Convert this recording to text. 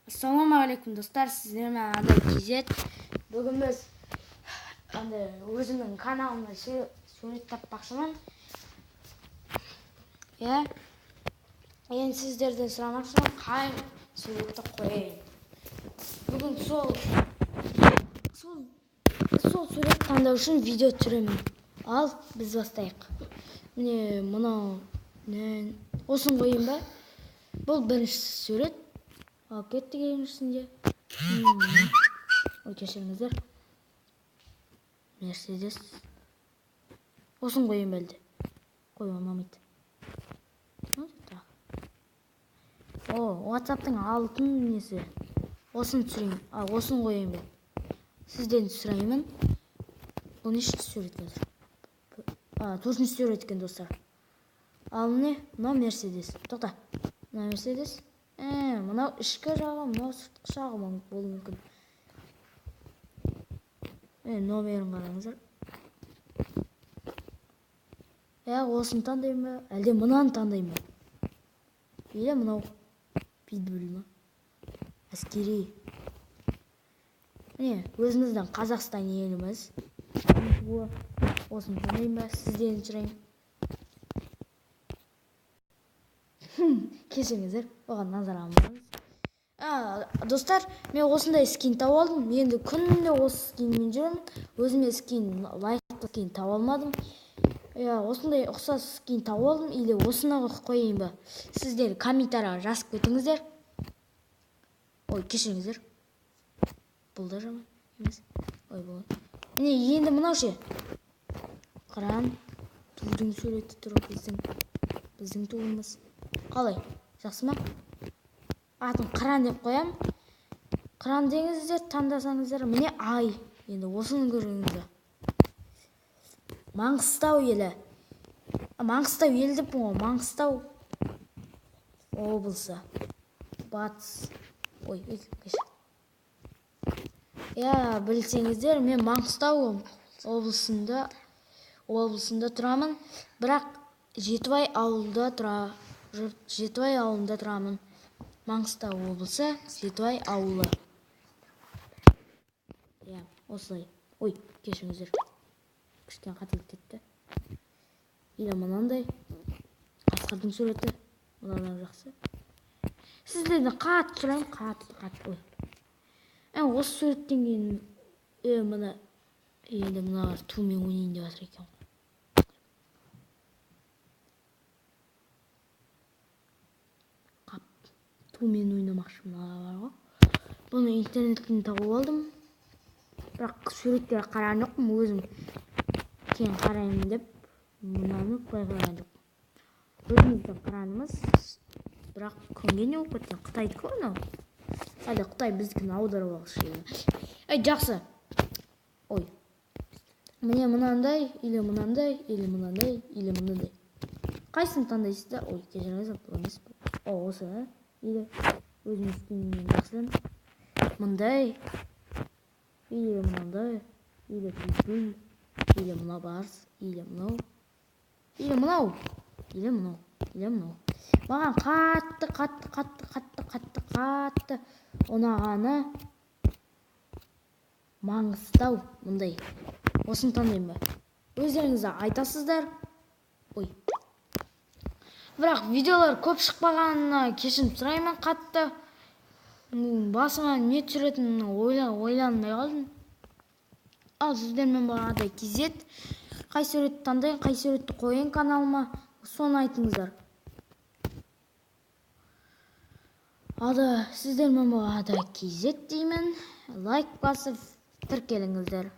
Ассалаумағалейкум достар, сіздермен Адай Кизет. Бүгін біз өзімнің каналымда сурет таппақшымын. Енді сіздерден сұрамақшымын, қай суретті қояйын. Бүгін сол сурет таңдау үшін видео түсіремін. Ал біз бастайық. Міне мынау осын қойын ба? Бұл бірінші сурет. Ал кеттік екіншісінде. Кешіріңіздер. Мерседес. Осын қойын бәлді. Қой ұнамайды. WhatsApp-тың алтын несі. Осын түсірейін. Ал осын қойын бәл. Сізден сұраймын. Бұл нешті сурет қазір? Төртінші сурет екен достар. Ал міне, мынау Мерседес. Тоқта. Мынау Мерседес. Мынау ішкі жағы, мынау сыртқы жағы болуы мүмкін. Номерін қараңыздар. Осыны таңдайын ба? Әлде мынаны таңдайын ба? Или мынау питбуль ма? Әскери. Өзіміздің Қазақстан еліміз. Осыны таңдайын ба? Сізден сұрайын. Кешіріңіздер, оған назар алмаңыз. Достар, мен осындай скин тауып алдым. Енді күнде осы скинмен жүремін. Өзіме скин, лайықты скин тауып алмадым. Осындай ұқсас скин тауып алдым. Или осыны қойайын ба? Сіздер комментарияға жазып кетіңіздер. Кешіріңіздер. Бұл да жаман емес. Бұл. Енді мынау ше. Қыран тудың суреті тұр. Біздің туымыз. Қалай? Жақсы ма? Атын қыран деп қоям. Қыран деңіздер, таңдасаңыздар. Міне ай. Енді осыны көріңіздер. Маңғыстау елі. Маңғыстау елі деп бұл. Маңғыстау облысы. Батыс. Білсеңіздер, мен Маңғыстау облысында тұрамын. Бірақ Жетібай ауылында тұрамын. Маңғыстау облысы, Жетібай ауылы. Осылай. Кешіріңіздер. Кішкен қателік кетті. Или мынандай. Қасқырдың суреті. Мынадан жақсы. Сіздерден қатты сұрайын. Қатты. Осы суреттен кейін енді мыналар тумен ойнайын деп жатыр екен. Тумен ойнамақшы мыналар бар ғой. Бұны интернеттен тауып алдым. Бірақ суреттер қараған жоқпын. Өзім кейін қараймын деп мынаны құлай қараған жоқпын. Өзіміздің қыранымыз. Бірақ көнген не болып кеткен? Қытайдікі ғой мынау. Әлде Қытай біздікін аударып алғысы. Жақсы. Міне мынандай, или мынандай, или мынандай, или мынандай. Қайсыны таңдайсыздар? Кешіріңіздер, бұл емес. Осы, или өзіміз киіммен жақсыдан. Мындай, или мынандай, или питбуль, или мына барс, или мынау, или мынау, или мынау, или мынау. Маған қатты ұнағаны Маңғыстау мұндай. Осыны таңдайын ба? Өздеріңізді айтасыздар. Бірақ видеолар көп шықпағанына кешірім сұраймын қатты. Басыма не түсіретінін ойланбай қалдым. Ал сіздермен болған Адай Кизет. Қай суретті таңдайын, қай суретті қойын каналыма, соны айтыңыздар. Сіздермен болған Адай Кизет деймін. Лайк басып тіркеліңіздер.